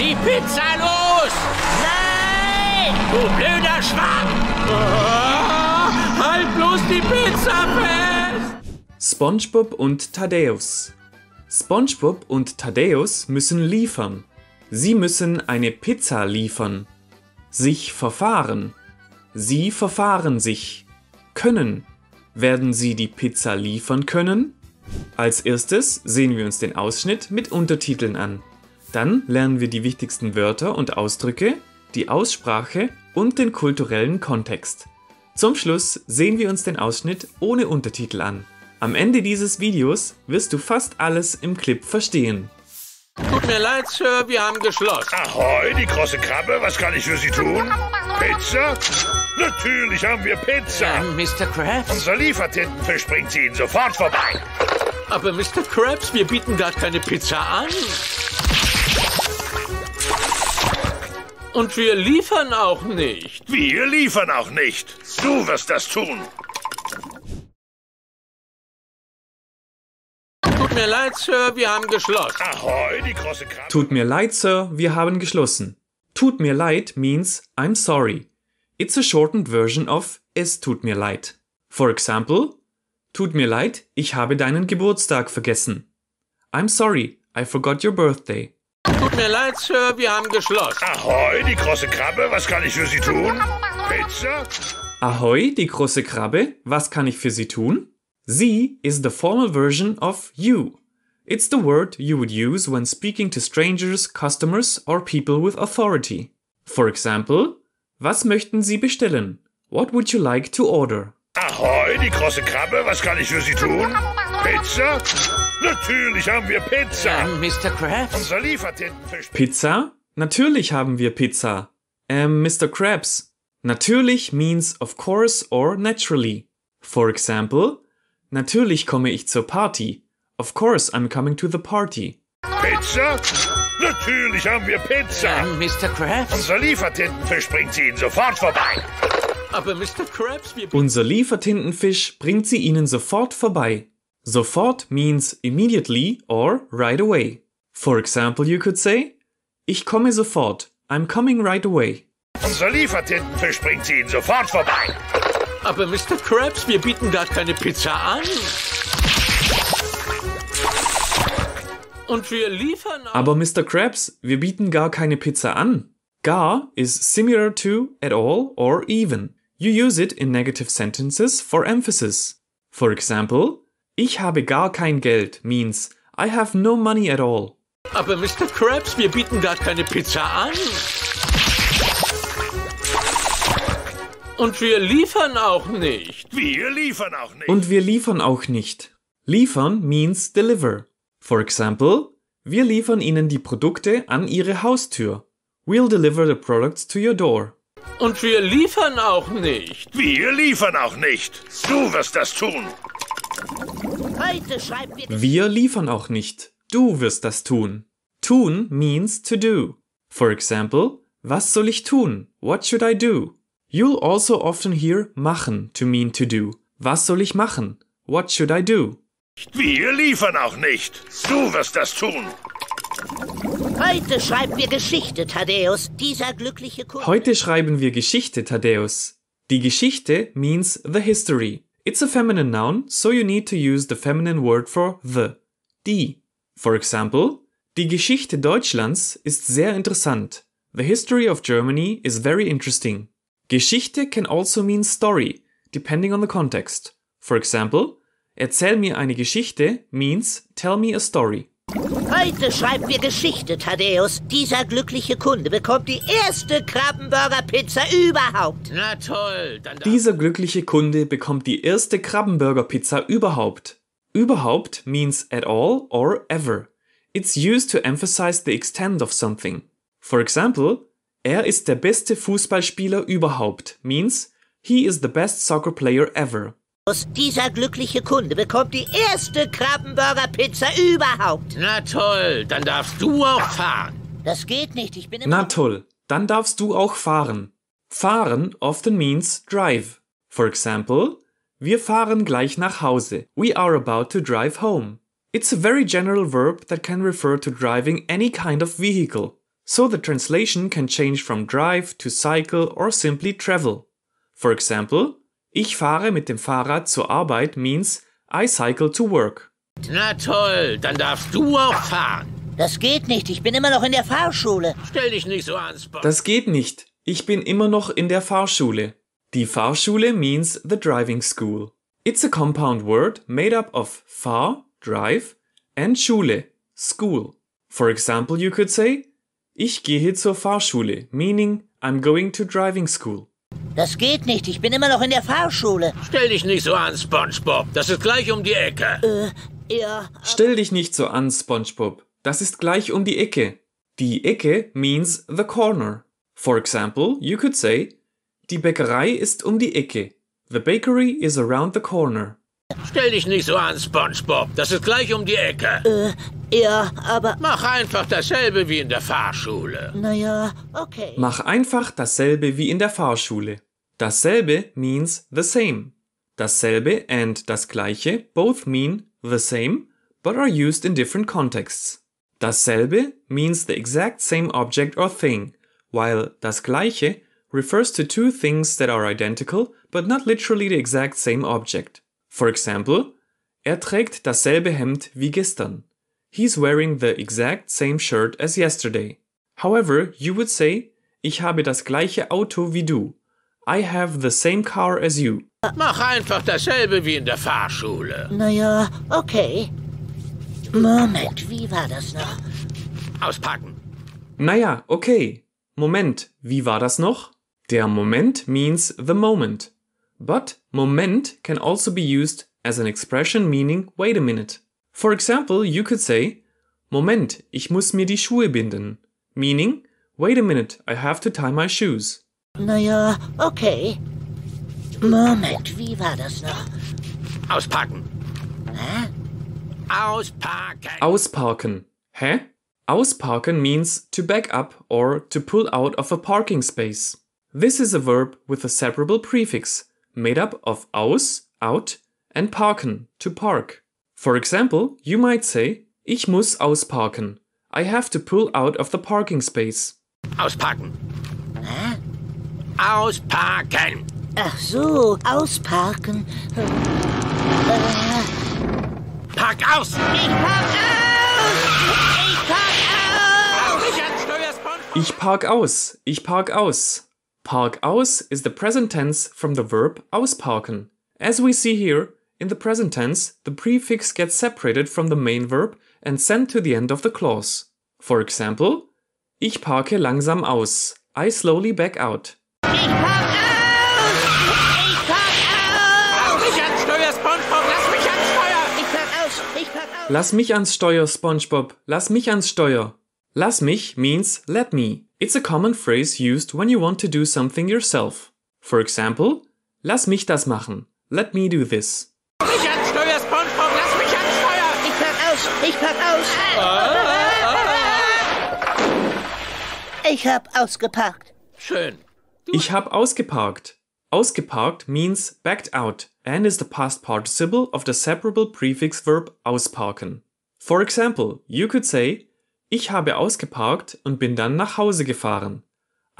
die Pizza los! Nein! Du blöder Schwamm! Oh, halt bloß die Pizza fest! SpongeBob und Thaddäus. SpongeBob und Thaddäus müssen liefern. Sie müssen eine Pizza liefern. Sich verfahren. Sie verfahren sich. Können. Werden Sie die Pizza liefern können? Als erstes sehen wir uns den Ausschnitt mit Untertiteln an. Dann lernen wir die wichtigsten Wörter und Ausdrücke, die Aussprache und den kulturellen Kontext. Zum Schluss sehen wir uns den Ausschnitt ohne Untertitel an. Am Ende dieses Videos wirst du fast alles im Clip verstehen. Tut mir leid, Sir, wir haben geschlossen. Ahoi, die große Krabbe, was kann ich für Sie tun? Pizza? Natürlich haben wir Pizza. Mr. Krabs? Unser Liefertintenfisch bringt sie Ihnen sofort vorbei. Aber Mr. Krabs, wir bieten gar keine Pizza an. Und wir liefern auch nicht. Wir liefern auch nicht. Du wirst das tun. Tut mir leid, Sir, wir haben geschlossen. Ahoi, die große Krabbe. Tut mir leid, Sir, wir haben geschlossen. Tut mir leid means I'm sorry. It's a shortened version of es tut mir leid. For example, tut mir leid, ich habe deinen Geburtstag vergessen. I'm sorry, I forgot your birthday. Tut mir leid, Sir, wir haben geschlossen. Ahoi, die große Krabbe, was kann ich für Sie tun? Pizza? Ahoi, die große Krabbe, was kann ich für Sie tun? Sie is the formal version of you. It's the word you would use when speaking to strangers, customers or people with authority. For example, was möchten Sie bestellen? What would you like to order? Ahoi, die große Krabbe, was kann ich für Sie tun? Pizza? Natürlich haben wir Pizza. Mr. Krabs? Unser Liefertintenfisch. Pizza? Natürlich haben wir Pizza. Mr. Krabs. Natürlich means of course or naturally. For example, natürlich komme ich zur Party. Of course I'm coming to the party. Pizza? Natürlich haben wir Pizza. Mr. Krabs? Unser Liefertintenfisch bringt sie Ihnen sofort vorbei. Aber Mr. Krabs, wir... Unser Liefertintenfisch bringt sie Ihnen sofort vorbei. Sofort means immediately or right away. For example, you could say, ich komme sofort. I'm coming right away. Unser Liefertintenfisch bringt sie Ihnen sofort vorbei. Aber Mr. Krabs, wir bieten gar keine Pizza an. Und wir liefern auch... Aber Mr. Krabs, wir bieten gar keine Pizza an. Gar is similar to at all or even. You use it in negative sentences for emphasis. For example, ich habe gar kein Geld means I have no money at all. Aber Mr. Krabs, wir bieten gar keine Pizza an. Und wir liefern auch nicht. Wir liefern auch nicht. Und wir liefern auch nicht. Liefern means deliver. For example, wir liefern Ihnen die Produkte an Ihre Haustür. We'll deliver the products to your door. Und wir liefern auch nicht. Wir liefern auch nicht. Du wirst das tun. Heute schreiben wir... Wir liefern auch nicht. Du wirst das tun. Tun means to do. For example, was soll ich tun? What should I do? You'll also often hear machen to mean to do. Was soll ich machen? What should I do? Wir liefern auch nicht. Du wirst das tun. Heute schreiben wir Geschichte, Thaddäus. Dieser glückliche Kunde... Heute schreiben wir Geschichte, Thaddäus. Die Geschichte means the history. It's a feminine noun, so you need to use the feminine word for the. Die. For example, die Geschichte Deutschlands ist sehr interessant. The history of Germany is very interesting. Geschichte can also mean story, depending on the context. For example, erzähl mir eine Geschichte means tell me a story. Heute schreiben wir Geschichte, Thaddäus. Dieser glückliche Kunde bekommt die erste Krabbenburger-Pizza überhaupt. Na toll, dann... Dieser glückliche Kunde bekommt die erste Krabbenburger-Pizza überhaupt. Überhaupt means at all or ever. It's used to emphasize the extent of something. For example, er ist der beste Fußballspieler überhaupt means he is the best soccer player ever. Dieser glückliche Kunde bekommt die erste Krabbenburger-Pizza überhaupt. Na toll, dann darfst du auch fahren. Das geht nicht, ich bin immer... Na toll, dann darfst du auch fahren. Fahren often means drive. For example, wir fahren gleich nach Hause. We are about to drive home. It's a very general verb that can refer to driving any kind of vehicle. So the translation can change from drive to cycle or simply travel. For example, ich fahre mit dem Fahrrad zur Arbeit means I cycle to work. Na toll, dann darfst du auch fahren. Das geht nicht, ich bin immer noch in der Fahrschule. Stell dich nicht so an, SpongeBob. Das geht nicht. Ich bin immer noch in der Fahrschule. Die Fahrschule means the driving school. It's a compound word made up of fahr, drive, and Schule, school. For example, you could say, ich gehe zur Fahrschule, meaning I'm going to driving school. Das geht nicht, ich bin immer noch in der Fahrschule. Stell dich nicht so an, SpongeBob. Das ist gleich um die Ecke. Ja. Stell dich nicht so an, SpongeBob. Das ist gleich um die Ecke. Die Ecke means the corner. For example, you could say, die Bäckerei ist um die Ecke. The bakery is around the corner. Stell dich nicht so an, SpongeBob. Das ist gleich um die Ecke. Ja, aber... Mach einfach dasselbe wie in der Fahrschule. Naja, okay. Mach einfach dasselbe wie in der Fahrschule. Dasselbe means the same. Dasselbe and das gleiche both mean the same, but are used in different contexts. Dasselbe means the exact same object or thing, while das gleiche refers to two things that are identical, but not literally the exact same object. For example, trägt dasselbe Hemd wie gestern. He's wearing the exact same shirt as yesterday. However, you would say, ich habe das gleiche Auto wie du. I have the same car as you. Mach einfach dasselbe wie in der Fahrschule. Naja, okay. Moment, wie war das noch? Auspacken. Naja, okay. Moment, wie war das noch? Der Moment means the moment. But Moment can also be used as an expression meaning wait a minute. For example, you could say, Moment, ich muss mir die Schuhe binden. Meaning, wait a minute, I have to tie my shoes. Naja, okay. Moment, wie war das noch? Auspacken. Hä? Auspacken. Ausparken. Hä? Ausparken means to back up or to pull out of a parking space. This is a verb with a separable prefix, made up of aus, out, and parken, to park. For example, you might say, ich muss ausparken. I have to pull out of the parking space. Auspacken. Hä? Auspacken. Ach so, ausparken. Park aus. Ich park aus! Ich park aus! Mich ansteuern, SpongeBob. Ich park aus. Ich park aus. Park aus is the present tense from the verb ausparken. As we see here, in the present tense, the prefix gets separated from the main verb and sent to the end of the clause. For example, ich parke langsam aus. I slowly back out. Ich park aus! Ich park aus! Lass mich ansteuern, SpongeBob. Lass mich ansteuern. Ich park aus! Ich park aus! Lass mich ans Steuer, SpongeBob. Lass mich ans Steuer. Lass mich means let me. It's a common phrase used when you want to do something yourself. For example, lass mich das machen. Let me do this. Lass mich ansteuern, SpongeBob. Lass mich ansteuern. Ich park aus! Ich park aus! Ich hab ausgeparkt. Schön. Ich hab ausgeparkt. Ausgeparkt means backed out and is the past participle of the separable prefix verb ausparken. For example, you could say, ich habe ausgeparkt und bin dann nach Hause gefahren.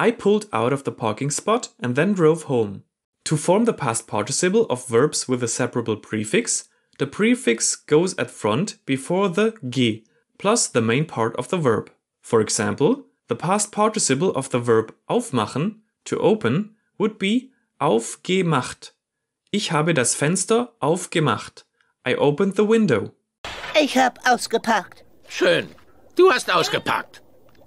I pulled out of the parking spot and then drove home. To form the past participle of verbs with a separable prefix, the prefix goes at front before the ge plus the main part of the verb. For example, the past participle of the verb aufmachen, to open, would be aufgemacht. Ich habe das Fenster aufgemacht. I opened the window. Ich hab ausgeparkt. Schön. Du hast ausgepackt.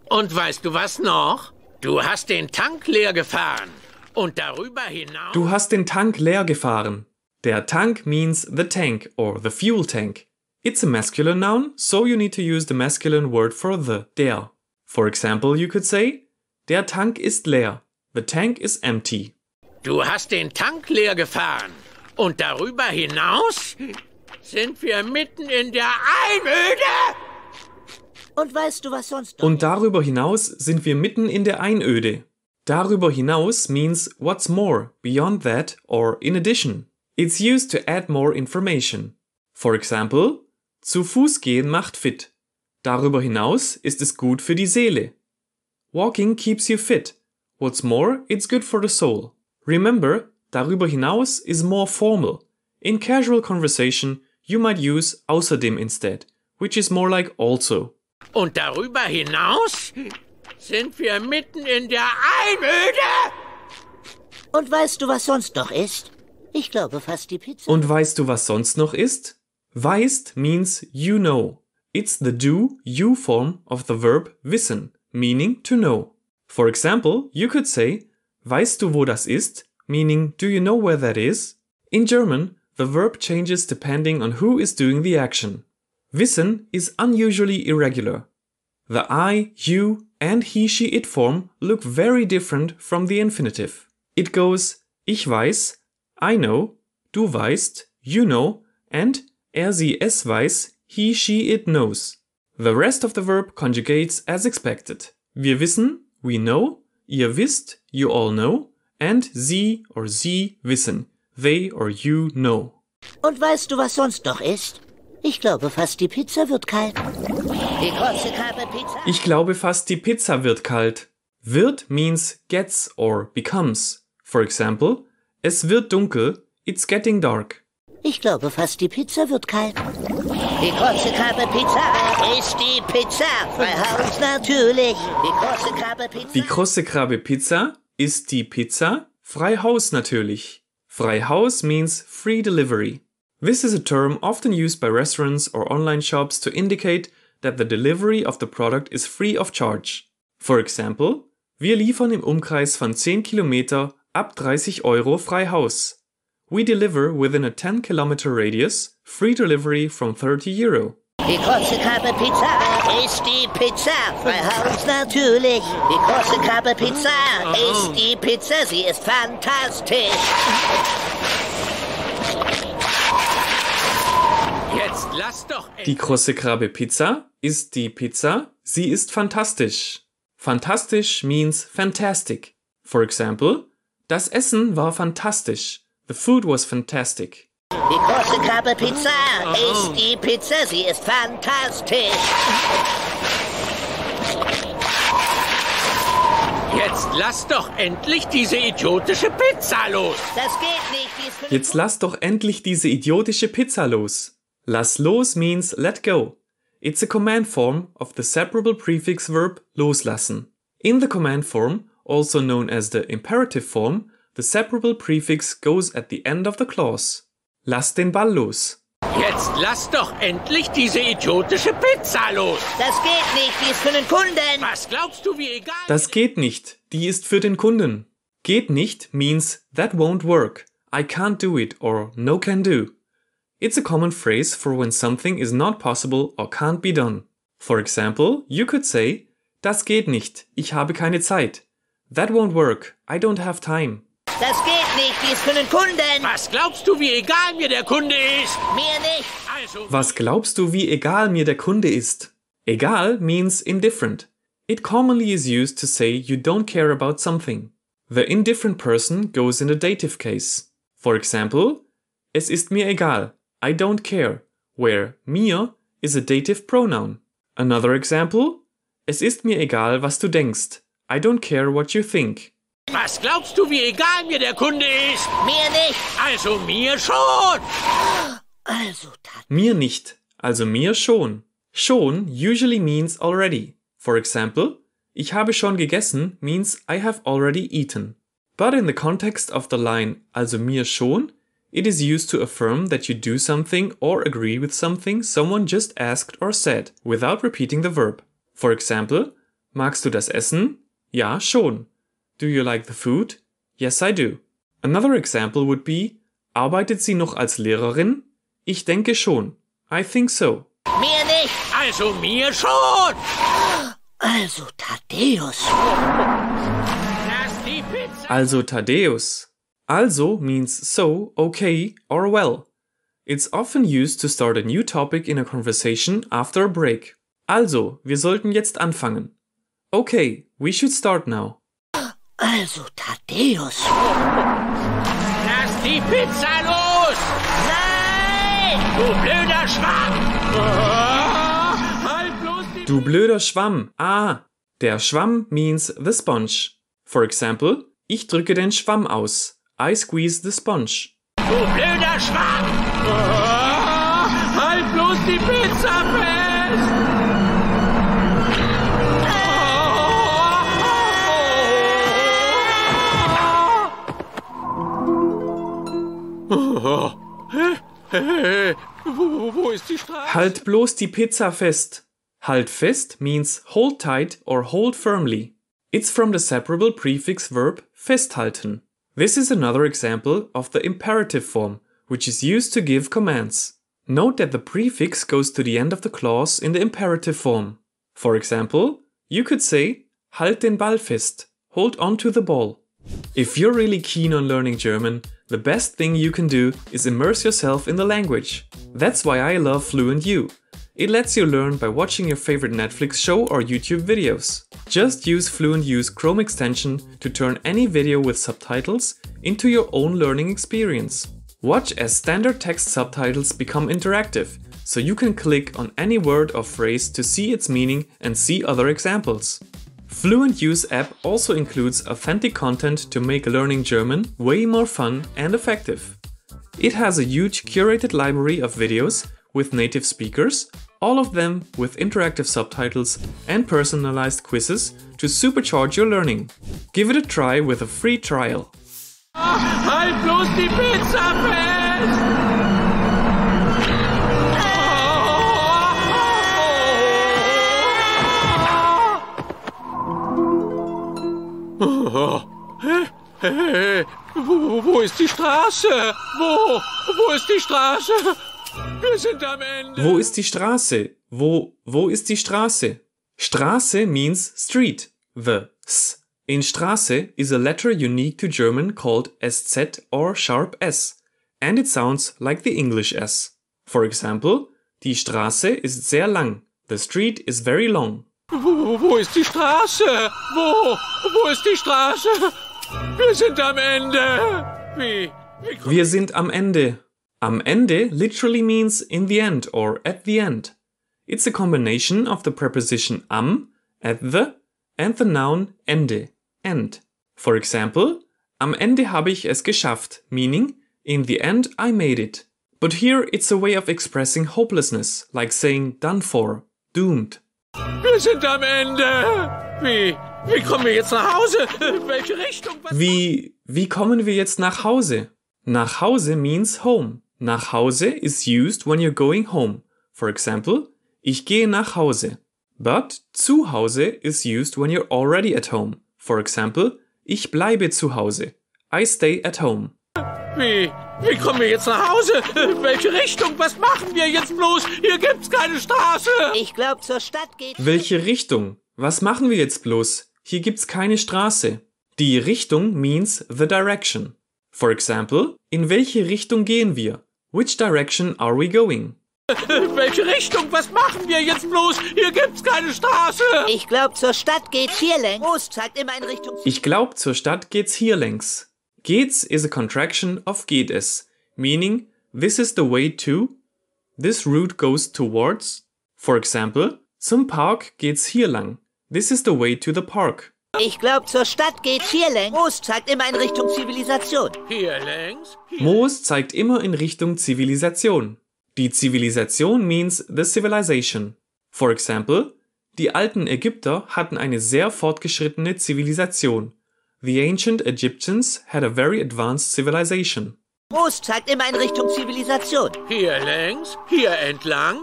Und weißt du was noch? Du hast den Tank leer gefahren. Und darüber hinaus... Du hast den Tank leer gefahren. Der Tank means the tank or the fuel tank. It's a masculine noun, so you need to use the masculine word for the, der. For example, you could say, der Tank ist leer. The tank is empty. Du hast den Tank leer gefahren. Und darüber hinaus sind wir mitten in der Einöde. Und weißt du, was sonst noch? Und darüber hinaus sind wir mitten in der Einöde. Darüber hinaus means what's more, beyond that, or in addition. It's used to add more information. For example, zu Fuß gehen macht fit. Darüber hinaus ist es gut für die Seele. Walking keeps you fit. What's more, it's good for the soul. Remember, darüber hinaus is more formal. In casual conversation, you might use außerdem instead, which is more like also. Und darüber hinaus sind wir mitten in der Einöde. Und weißt du, was sonst noch ist? Ich glaube fast die Pizza. Und weißt du, was sonst noch ist? Weißt means you know. It's the do-you form of the verb wissen, meaning to know. For example, you could say, weißt du, wo das ist? Meaning, do you know where that is? In German, the verb changes depending on who is doing the action. Wissen is unusually irregular. The I, you, and he, she, it form look very different from the infinitive. It goes, ich weiß, I know, du weißt, you know, and sie, es weiß, he, she, it knows. The rest of the verb conjugates as expected. Wir wissen, we know, ihr wisst, you all know, and sie or sie wissen, they or you know. Und weißt du, was sonst noch ist? Ich glaube fast die Pizza wird kalt. Die große Krabbe Pizza. Ich glaube fast die Pizza wird kalt. Wird means gets or becomes. For example, es wird dunkel, it's getting dark. Ich glaube fast die Pizza wird kalt. Die große Krabbe Pizza ist die Pizza. Frei Haus natürlich. Die große Krabbe Pizza. Die große Krabbe Pizza ist die Pizza. Frei Haus natürlich. Frei Haus means free delivery. This is a term often used by restaurants or online shops to indicate that the delivery of the product is free of charge. For example, wir liefern im Umkreis von 10 Kilometer ab 30 € frei Haus. We deliver within a 10-kilometer radius, free delivery from 30 €. Die große Krabbe Pizza ist die Pizza. Frei Haus natürlich. Die große Krabbe Pizza ist die Pizza. Sie ist fantastisch. Jetzt lass doch... Die große Krabbe Pizza ist die Pizza. Sie ist fantastisch. Fantastisch means fantastic. For example, das Essen war fantastisch. The food was fantastic. Die große Krabbe Pizza ist die Pizza. Sie ist fantastisch. Jetzt lass doch endlich diese idiotische Pizza los. Das geht nicht. Die ist Jetzt lass doch endlich diese idiotische Pizza los. Lass los means let go. It's a command form of the separable prefix verb loslassen. In the command form, also known as the imperative form, the separable prefix goes at the end of the clause. Lass den Ball los. Jetzt lass doch endlich diese idiotische Pizza los. Das geht nicht. Die ist für den Kunden. Was glaubst du, wie egal... Das geht nicht. Die ist für den Kunden. Geht nicht means that won't work. I can't do it or no can do. It's a common phrase for when something is not possible or can't be done. For example, you could say, das geht nicht. Ich habe keine Zeit. That won't work. I don't have time. Das geht nicht. Die ist für den Kunden. Was glaubst du, wie egal mir der Kunde ist? Mir nicht. Also... Was glaubst du, wie egal mir der Kunde ist? Egal means indifferent. It commonly is used to say you don't care about something. The indifferent person goes in the dative case. For example, es ist mir egal. I don't care, where mir is a dative pronoun. Another example, es ist mir egal, was du denkst. I don't care what you think. Was glaubst du, wie egal mir der Kunde ist? Mir nicht. Also mir schon. Also, Mir nicht, also mir schon. Schon usually means already. For example, ich habe schon gegessen means I have already eaten. But in the context of the line also mir schon, it is used to affirm that you do something or agree with something someone just asked or said, without repeating the verb. For example, magst du das Essen? Ja, schon. Do you like the food? Yes, I do. Another example would be, arbeitet sie noch als Lehrerin? Ich denke schon. I think so. Mir nicht. Also mir schon. Also, Thaddäus. Lass die Pizza... Also Thaddäus. Also means so, okay, or well. It's often used to start a new topic in a conversation after a break. Also, wir sollten jetzt anfangen. Okay, we should start now. Also, Thaddäus. Lass die Pizza los. Nein! Du blöder Schwamm. Halt bloß die... Du blöder Schwamm. Ah, Der Schwamm means the sponge. For example, ich drücke den Schwamm aus. I squeeze the sponge. Du blöder Schwamm! Halt bloß die Pizza fest! Wo ist die Straße? Halt bloß die Pizza fest. Halt fest means hold tight or hold firmly. It's from the separable prefix verb festhalten. This is another example of the imperative form, which is used to give commands. Note that the prefix goes to the end of the clause in the imperative form. For example, you could say, halt den Ball fest, hold on to the ball. If you're really keen on learning German, the best thing you can do is immerse yourself in the language. That's why I love FluentU. It lets you learn by watching your favorite Netflix show or YouTube videos. Just use FluentU's Chrome extension to turn any video with subtitles into your own learning experience. Watch as standard text subtitles become interactive, so you can click on any word or phrase to see its meaning and see other examples. FluentU's app also includes authentic content to make learning German way more fun and effective. It has a huge curated library of videos with native speakers, all of them with interactive subtitles and personalized quizzes to supercharge your learning. Give it a try with a free trial. Halt bloß die Pizza fest! Wo ist die Straße? Wo ist die Straße? Wir sind am Ende. Wo ist die Straße? Wo ist die Straße? Straße means street. The S in Straße is a letter unique to German called SZ or sharp S, and it sounds like the English S. For example, die Straße ist sehr lang. The street is very long. Wo ist die Straße? Wo ist die Straße? Wir sind am Ende. Wir sind am Ende. Am Ende literally means in the end or at the end. It's a combination of the preposition am, at the, and the noun Ende, end. For example, am Ende habe ich es geschafft, meaning in the end I made it. But here it's a way of expressing hopelessness, like saying done for, doomed. Wir sind am Ende. Wie kommen wir jetzt nach Hause? Welche Richtung? Wie kommen wir jetzt nach Hause? Nach Hause means home. Nach Hause is used when you're going home. For example, ich gehe nach Hause. But zu Hause is used when you're already at home. For example, ich bleibe zu Hause. I stay at home. Wie kommen wir jetzt nach Hause? Welche Richtung? Was machen wir jetzt bloß? Hier gibt's keine Straße. Ich glaube, zur Stadt geht's. Welche Richtung? Was machen wir jetzt bloß? Hier gibt's keine Straße. Die Richtung means the direction. For example, in welche Richtung gehen wir? Which direction are we going? Welche Richtung? Was machen wir jetzt bloß? Hier gibt's keine Straße. Ich glaube, zur Stadt geht's hier längs. Groß zeigt immer in Richtung. Ich glaube, zur Stadt geht's hier längs. Geht's is a contraction of geht es, meaning this is the way to, this route goes towards. For example, zum Park geht's hier lang. This is the way to the park. Ich glaube, zur Stadt geht's hier längs. Groß zeigt immer in Richtung Zivilisation. Hier längs? Moos zeigt immer in Richtung Zivilisation. Die Zivilisation means the civilization. For example, die alten Ägypter hatten eine sehr fortgeschrittene Zivilisation. The ancient Egyptians had a very advanced civilization. Groß zeigt immer in Richtung Zivilisation. Hier längs? Hier entlang?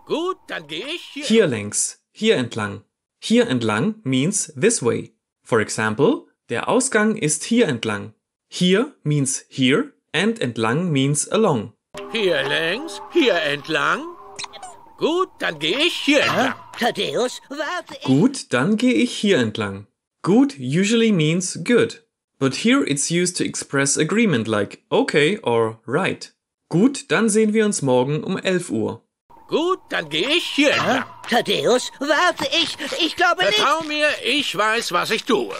Gut, dann gehe ich hier. Hier längs, hier entlang. Hier entlang means this way. For example, der Ausgang ist hier entlang. Hier means here and entlang means along. Hier längs, hier entlang. Gut, dann gehe ich hier entlang. Thaddäus, warte. Gut, dann gehe ich hier entlang. Good usually means good, but here it's used to express agreement like okay or right. Gut, dann sehen wir uns morgen um 11 Uhr. Gut, dann gehe ich hier entlang. Thaddäus, warte, ich glaube nicht. Vertrau mir, ich weiß, was ich tue.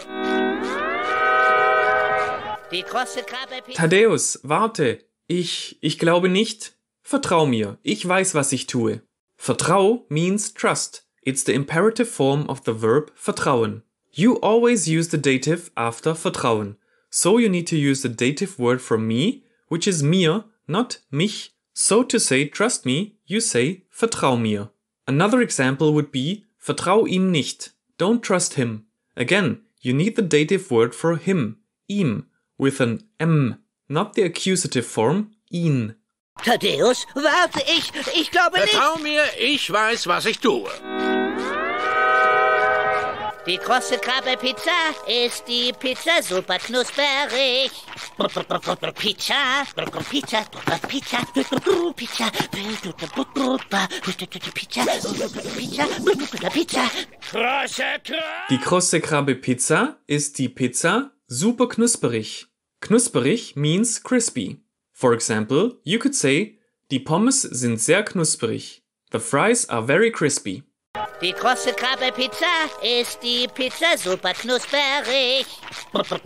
Die große Krabbe. Thaddäus, warte. Ich glaube nicht. Vertrau mir, ich weiß, was ich tue. Vertrau means trust. It's the imperative form of the verb vertrauen. You always use the dative after vertrauen. So you need to use the dative word for me, which is mir, not mich. So to say trust me, you say vertrau mir. Another example would be vertrau ihm nicht. Don't trust him. Again, you need the dative word for him, ihm, with an M, not the accusative form, ihn. Thaddäus, warte, ich glaube nicht. Vertrau mir, ich weiß, was ich tue. Die große Krabbe-Pizza ist die Pizza super knusperig. Pizza, Pizza, Pizza, Pizza, Pizza. Die große Krabbe Pizza ist die Pizza super knusperig. Knusperig means crispy. For example, you could say, die Pommes sind sehr knusprig. The fries are very crispy. Die große Krabbe-Pizza ist die Pizza super knusperig. Pizza,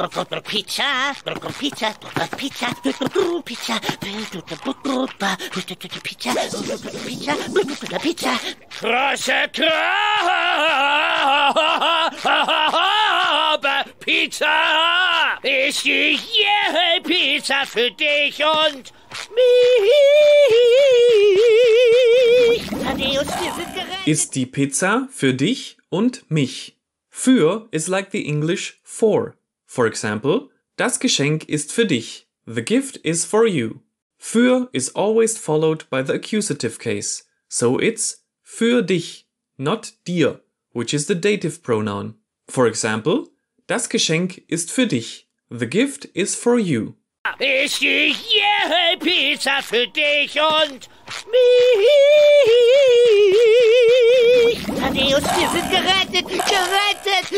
Pizza, Pizza, Pizza, Pizza, Pizza. Große Krabbe Pizza ist die Pizza für dich und mich. Thaddäus, wir sind gerettet. Ist die Pizza für dich und mich. Für is like the English for. For example, das Geschenk ist für dich. The gift is for you. Für is always followed by the accusative case. So it's für dich, not dir, which is the dative pronoun. For example, das Geschenk ist für dich. The gift is for you. Ist die Pizza für dich und mich. Thaddäus, wir sind gerettet,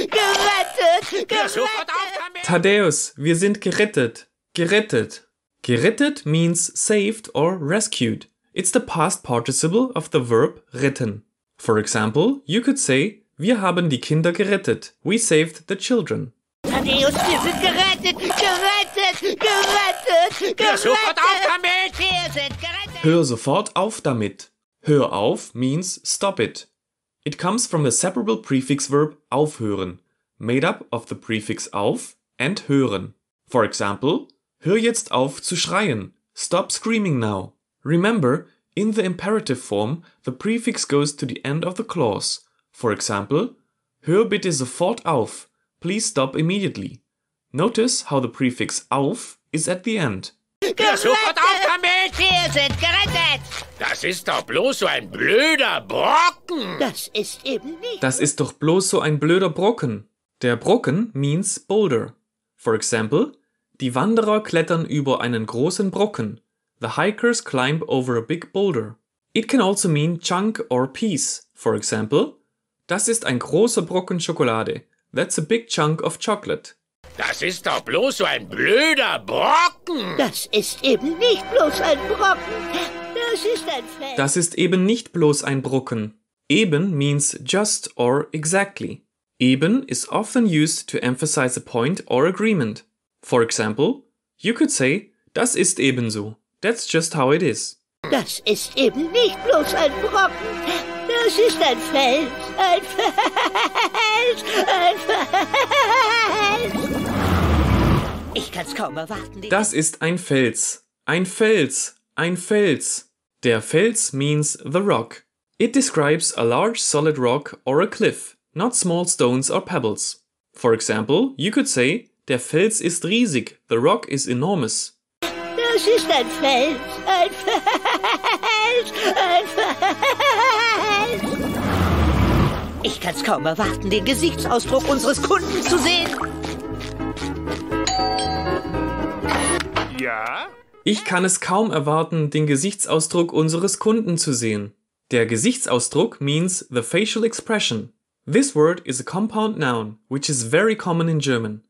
gerettet. Sofort auf damit! Thaddäus, wir sind gerettet. Gerettet. Gerettet means saved or rescued. It's the past participle of the verb retten. For example, you could say, wir haben die Kinder gerettet. We saved the children. Thaddäus, wir sind gerettet. Sofort auf damit! Wir sind gerettet. Hör sofort auf damit. Hör auf means stop it. It comes from the separable prefix verb aufhören, made up of the prefix auf and hören. For example, hör jetzt auf zu schreien. Stop screaming now. Remember, in the imperative form, the prefix goes to the end of the clause. For example, hör bitte sofort auf. Please stop immediately. Notice how the prefix auf is at the end. Sofort auf damit! Wir sind gerettet. Das ist doch bloß so ein blöder Brocken. Das ist eben nicht. Das ist doch bloß so ein blöder Brocken. Der Brocken means boulder. For example, die Wanderer klettern über einen großen Brocken. The hikers climb over a big boulder. It can also mean chunk or piece. For example, das ist ein großer Brocken Schokolade. That's a big chunk of chocolate. Das ist doch bloß so ein blöder Brocken. Das ist eben nicht bloß ein Brocken. Das ist ein Fels. Das ist eben nicht bloß ein Brocken. Eben means just or exactly. Eben is often used to emphasize a point or agreement. For example, you could say, das ist ebenso. That's just how it is. Das ist eben nicht bloß ein Brocken. Das ist ein Fels. Ein Fels. Ein Fels. Ich kann's kaum erwarten. Das ist ein Fels. Ein Fels. Ein Fels. Der Fels means the rock. It describes a large solid rock or a cliff, not small stones or pebbles. For example, you could say, der Fels ist riesig. The rock is enormous. Das ist ein Fels. Ein Fels. Ein Fels. Ich kann's kaum erwarten, den Gesichtsausdruck unseres Kunden zu sehen. Ja? Ich kann es kaum erwarten, den Gesichtsausdruck unseres Kunden zu sehen. Der Gesichtsausdruck means the facial expression. This word is a compound noun, which is very common in German.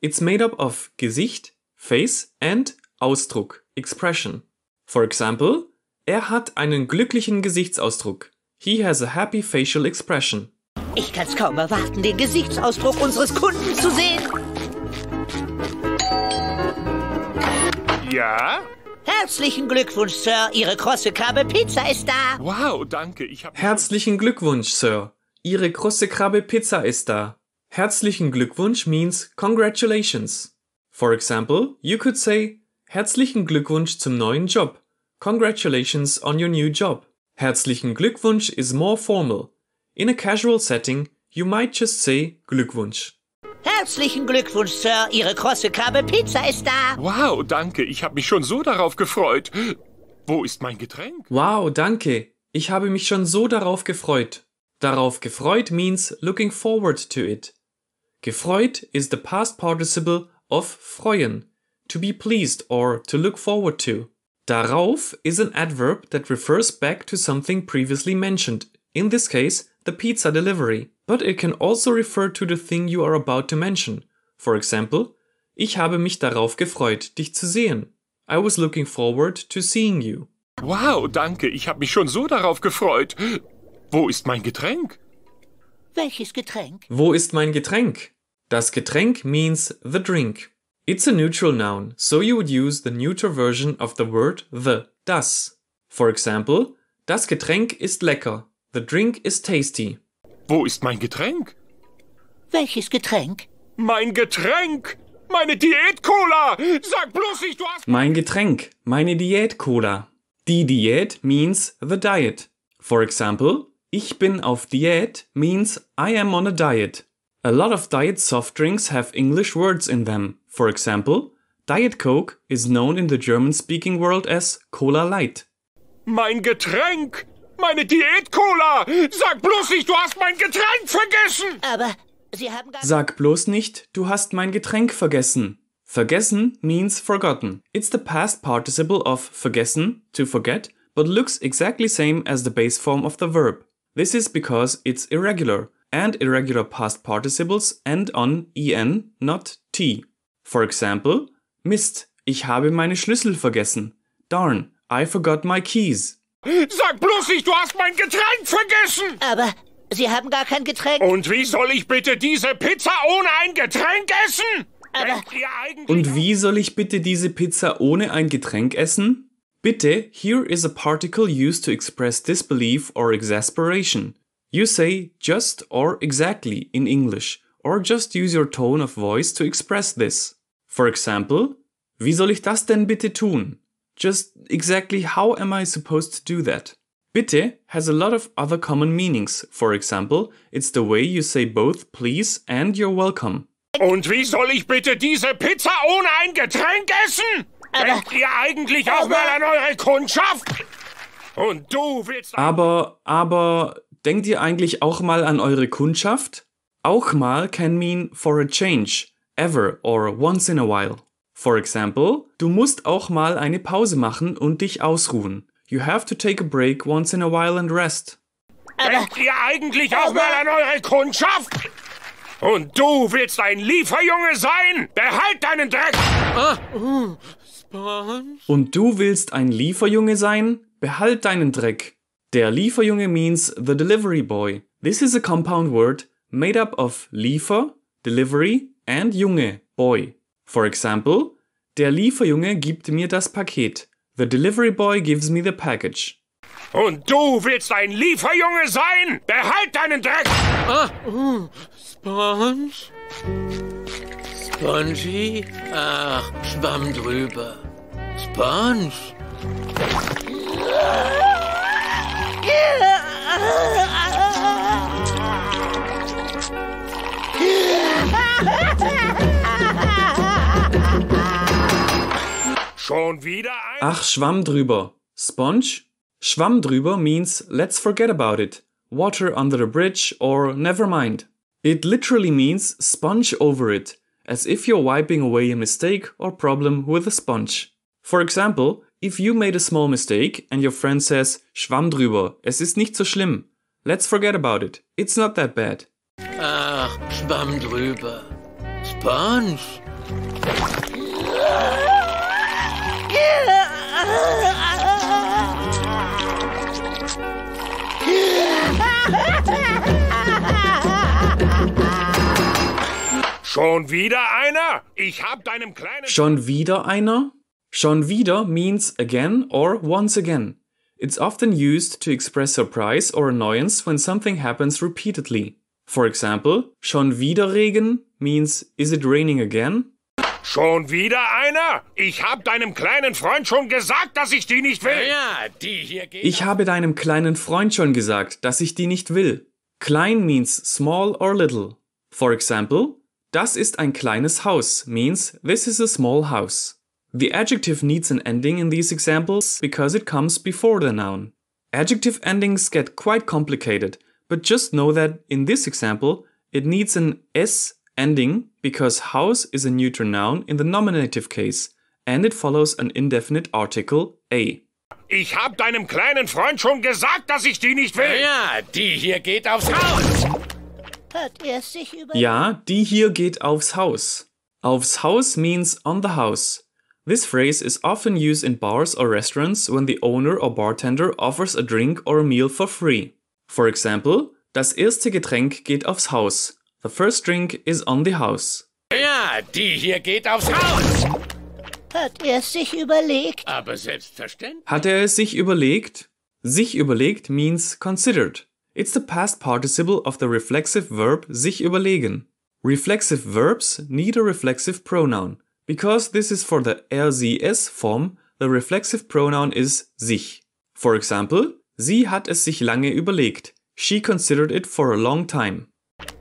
It's made up of Gesicht, face, and Ausdruck, expression. For example, er hat einen glücklichen Gesichtsausdruck. He has a happy facial expression. Ich kann's kaum erwarten, den Gesichtsausdruck unseres Kunden zu sehen. Ja? Herzlichen Glückwunsch, Sir. Ihre krosse Krabbe Pizza ist da. Wow, danke. Herzlichen Glückwunsch, Sir. Ihre große Krabbe Pizza ist da. Herzlichen Glückwunsch means congratulations. For example, you could say Herzlichen Glückwunsch zum neuen Job. Congratulations on your new job. Herzlichen Glückwunsch is more formal. In a casual setting, you might just say Glückwunsch. Herzlichen Glückwunsch, Sir. Ihre große Krabbe Pizza ist da. Wow, danke. Ich habe mich schon so darauf gefreut. Wo ist mein Getränk? Wow, danke. Ich habe mich schon so darauf gefreut. Darauf gefreut means looking forward to it. Gefreut is the past participle of freuen, to be pleased or to look forward to. Darauf is an adverb that refers back to something previously mentioned, in this case, the pizza delivery. But it can also refer to the thing you are about to mention. For example, ich habe mich darauf gefreut, dich zu sehen. I was looking forward to seeing you. Wow, danke. Ich habe mich schon so darauf gefreut. Wo ist mein Getränk? Welches Getränk? Wo ist mein Getränk? Das Getränk means the drink. It's a neutral noun, so you would use the neuter version of the word the, das. For example, das Getränk ist lecker. The drink is tasty. Wo ist mein Getränk? Welches Getränk? Mein Getränk! Meine Diät-Cola! Sag bloß nicht, du hast... Mein Getränk, meine Diät-Cola. Die Diät means the diet. For example, ich bin auf Diät means I am on a diet. A lot of diet soft drinks have English words in them. For example, Diet Coke is known in the German-speaking world as Cola Light. Mein Getränk! Meine Diät-Cola! Sag bloß nicht, du hast mein Getränk vergessen! Aber Sie haben gar... Sag bloß nicht, du hast mein Getränk vergessen. Vergessen means forgotten. It's the past participle of vergessen, to forget, but looks exactly same as the base form of the verb. This is because it's irregular, and irregular past participles end on en, not t. For example, Mist, ich habe meine Schlüssel vergessen. Darn, I forgot my keys. Sag bloß nicht, du hast mein Getränk vergessen! Aber Sie haben gar kein Getränk. Und wie soll ich bitte diese Pizza ohne ein Getränk essen? Und wie soll ich bitte diese Pizza ohne ein Getränk essen? Bitte, here is a particle used to express disbelief or exasperation. You say just or exactly in English, or just use your tone of voice to express this. For example, wie soll ich das denn bitte tun? Just exactly how am I supposed to do that? Bitte has a lot of other common meanings. For example, it's the way you say both please and you're welcome. Und wie soll ich bitte diese Pizza ohne ein Getränk essen? Denkt ihr eigentlich auch mal an eure Kundschaft? Und du willst... Aber, denkt ihr eigentlich auch mal an eure Kundschaft? Auch mal can mean for a change, ever or once in a while. For example, du musst auch mal eine Pause machen und dich ausruhen. You have to take a break once in a while and rest. Denkt ihr eigentlich auch mal an eure Kundschaft? Und du willst ein Lieferjunge sein? Behalt deinen Dreck! Und du willst ein Lieferjunge sein? Behalt deinen Dreck. Der Lieferjunge means the delivery boy. This is a compound word made up of Liefer, delivery and Junge, boy. For example, der Lieferjunge gibt mir das Paket. The delivery boy gives me the package. Und du willst ein Lieferjunge sein? Behalt deinen Dreck! Spongy? Ach, Schwamm drüber. Sponge? Schon wieder ein... Ach, Schwamm drüber. Sponge? Schwamm drüber means let's forget about it. Water under the bridge or never mind. It literally means sponge over it, as if you're wiping away a mistake or problem with a sponge. For example, if you made a small mistake and your friend says, Schwamm drüber, es ist nicht so schlimm. Let's forget about it. It's not that bad. Ach, Schwamm drüber. Sponge? Schon wieder einer? Ich hab deinem kleinen... Schon wieder einer? Schon wieder means again or once again. It's often used to express surprise or annoyance when something happens repeatedly. For example, schon wieder Regen means is it raining again? Schon wieder einer? Ich hab deinem kleinen Freund schon gesagt, dass ich die nicht will. Ja, die hier geht. Ich habe deinem kleinen Freund schon gesagt, dass ich die nicht will. Klein means small or little. For example, das ist ein kleines Haus means this is a small house. The adjective needs an ending in these examples because it comes before the noun. Adjective endings get quite complicated, but just know that in this example, it needs an s ending because house is a neuter noun in the nominative case, and it follows an indefinite article a. Ich hab deinem kleinen Freund schon gesagt, dass ich die nicht will. Ja, die hier geht aufs Haus. Hat er sich über... Ja, die hier geht aufs Haus. Aufs Haus means on the house. This phrase is often used in bars or restaurants when the owner or bartender offers a drink or a meal for free. For example, das erste Getränk geht aufs Haus. The first drink is on the house. Ja, die hier geht aufs Haus. Hat er sich überlegt? Aber selbstverständlich. Hat er es sich überlegt? Sich überlegt means considered. It's the past participle of the reflexive verb sich überlegen. Reflexive verbs need a reflexive pronoun. Because this is for the RCS form, the reflexive pronoun is sich. For example, sie hat es sich lange überlegt. She considered it for a long time.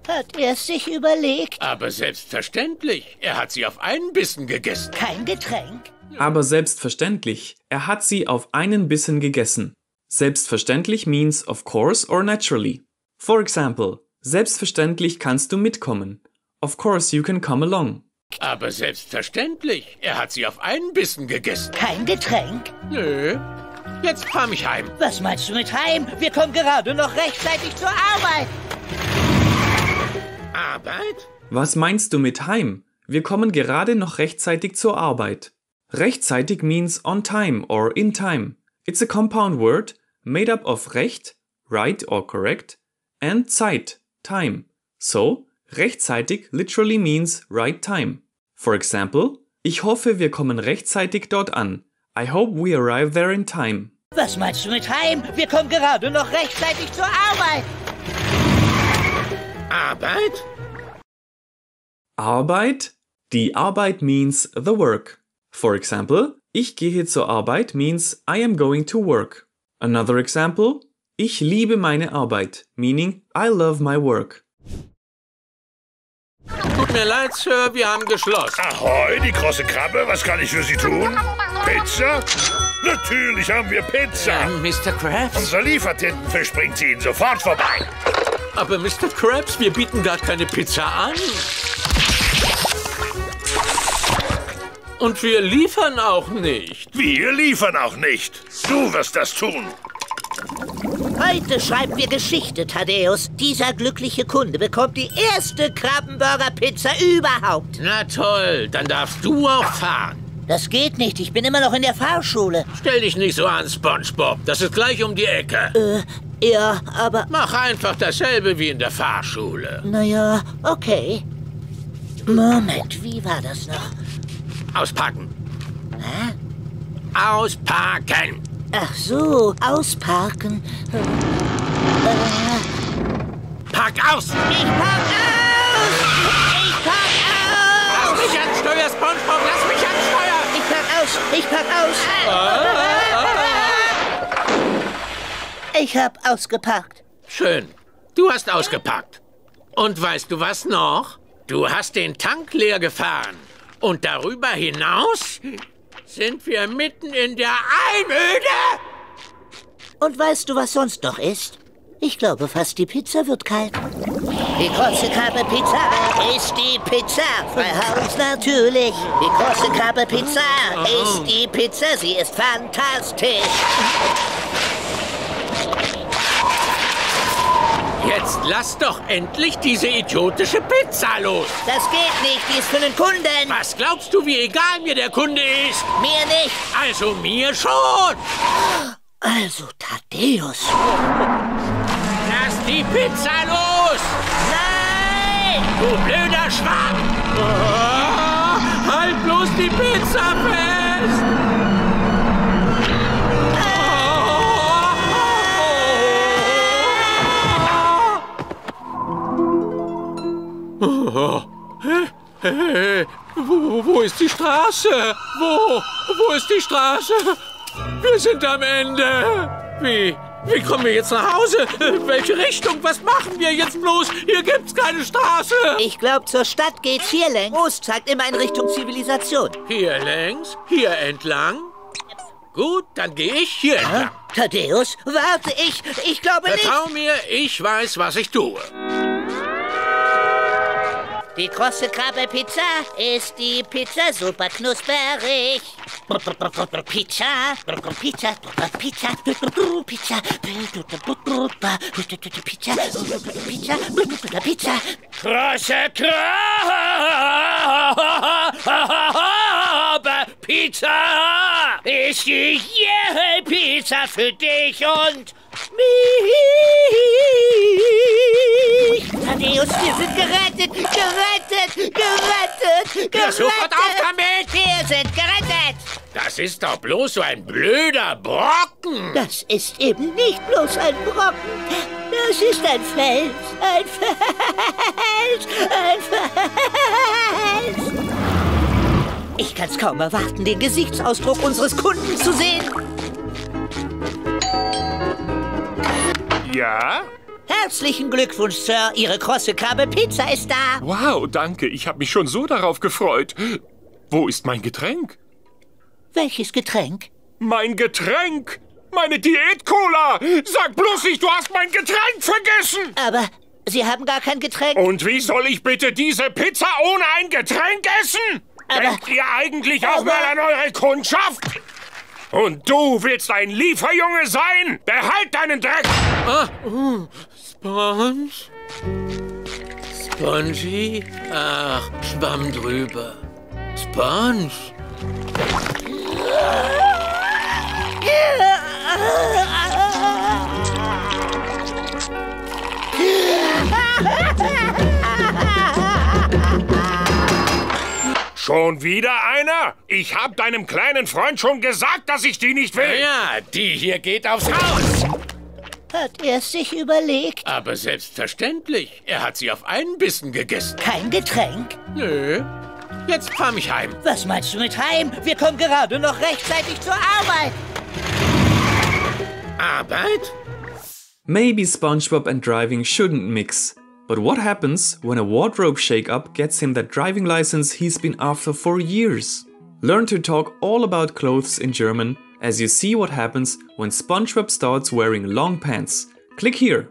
Hat er sich überlegt? Aber selbstverständlich. Er hat sie auf einen Bissen gegessen. Kein Getränk? Aber selbstverständlich, er hat sie auf einen Bissen gegessen. Selbstverständlich means of course or naturally. For example, selbstverständlich kannst du mitkommen. Of course you can come along. Aber selbstverständlich. Er hat sie auf einen Bissen gegessen. Kein Getränk? Nö. Jetzt fahr mich heim. Was meinst du mit heim? Wir kommen gerade noch rechtzeitig zur Arbeit. Arbeit? Was meinst du mit heim? Wir kommen gerade noch rechtzeitig zur Arbeit. Rechtzeitig means on time or in time. It's a compound word made up of recht, right or correct, and Zeit, time. So, rechtzeitig literally means right time. For example, ich hoffe, wir kommen rechtzeitig dort an. I hope we arrive there in time. Was meinst du mit heim? Wir kommen gerade noch rechtzeitig zur Arbeit. Arbeit? Arbeit? Die Arbeit means the work. For example, ich gehe zur Arbeit means I am going to work. Another example, ich liebe meine Arbeit, meaning I love my work. Tut mir leid, Sir, wir haben geschlossen. Ahoi, die große Krabbe, was kann ich für Sie tun? Pizza? Natürlich haben wir Pizza. Mr. Krabs? Unser Liefertintenfisch bringt sie Ihnen sofort vorbei. Aber Mr. Krabs, wir bieten gar keine Pizza an. Und wir liefern auch nicht. Wir liefern auch nicht. Du wirst das tun. Heute schreiben wir Geschichte, Thaddäus. Dieser glückliche Kunde bekommt die erste Krabbenburger-Pizza überhaupt. Na toll, dann darfst du auch fahren. Das geht nicht, ich bin immer noch in der Fahrschule. Stell dich nicht so an, SpongeBob. Das ist gleich um die Ecke. Ja, aber... Mach einfach dasselbe wie in der Fahrschule. Naja, okay. Moment, wie war das noch? Auspacken. Hä? Ausparken. Ach so, ausparken. Park aus. Ich park aus! Ich park aus! Lass mich ans Steuer, SpongeBob. Lass mich ans Steuer. Ich park aus! Ich park aus! Ich hab ausgeparkt. Schön. Du hast ausgepackt. Und weißt du was noch? Du hast den Tank leer gefahren. Und darüber hinaus sind wir mitten in der Einöde. Und weißt du, was sonst noch ist? Ich glaube fast, die Pizza wird kalt. Die große Krabbe Pizza ist die Pizza. Freihaus natürlich. Die große Krabbe Pizza ist die Pizza. Sie ist fantastisch. Jetzt lass doch endlich diese idiotische Pizza los. Das geht nicht, die ist für den Kunden. Was glaubst du, wie egal mir der Kunde ist? Mir nicht. Also mir schon. Also Thaddäus. Lass die Pizza los. Nein! Du blöder Schwamm. Halt bloß die Pizza fest. Wo ist die Straße? Wo ist die Straße? Wir sind am Ende. Wie kommen wir jetzt nach Hause? Welche Richtung? Was machen wir jetzt bloß? Hier gibt's keine Straße. Ich glaube, zur Stadt geht's hier längs. Groß zeigt immer in Richtung Zivilisation. Hier längs? Hier entlang? Gut, dann gehe ich hier entlang. Thaddäus, warte, ich glaube nicht. Vertrau mir, ich weiß, was ich tue. Die krosse Krabbe-Pizza ist die Pizza super knusperig. Pizza, Pizza, Pizza, Pizza, Pizza, Pizza. Krosse Krabbe-Pizza ist die Pizza für dich und mich. Thaddäus, wir sind gerettet, gerettet. Ja, sofort auf damit! Wir sind gerettet. Das ist doch bloß so ein blöder Brocken. Das ist eben nicht bloß ein Brocken. Das ist ein Fels. Ein Fels. Ich kann's kaum erwarten, den Gesichtsausdruck unseres Kunden zu sehen. Ja? Herzlichen Glückwunsch, Sir. Ihre krosse Krabbe-Pizza ist da. Wow, danke. Ich habe mich schon so darauf gefreut. Wo ist mein Getränk? Welches Getränk? Mein Getränk! Meine Diät-Cola! Sag bloß nicht, du hast mein Getränk vergessen! Aber Sie haben gar kein Getränk. Und wie soll ich bitte diese Pizza ohne ein Getränk essen? Denkt ihr eigentlich auch mal an eure Kundschaft? Und du willst ein Lieferjunge sein? Behalt deinen Dreck! Spongy? Ach, Schwamm drüber. Sponge? Schon wieder einer? Ich hab deinem kleinen Freund schon gesagt, dass ich die nicht will. Ja, die hier geht aufs Haus. Hat er es sich überlegt? Aber selbstverständlich. Er hat sie auf einen Bissen gegessen. Kein Getränk? Nö. Jetzt fahr mich heim. Was meinst du mit heim? Wir kommen gerade noch rechtzeitig zur Arbeit. Arbeit? Maybe SpongeBob and driving shouldn't mix. But what happens when a wardrobe shake-up gets him that driving license he's been after for years? Learn to talk all about clothes in German as you see what happens when SpongeBob starts wearing long pants. Click here.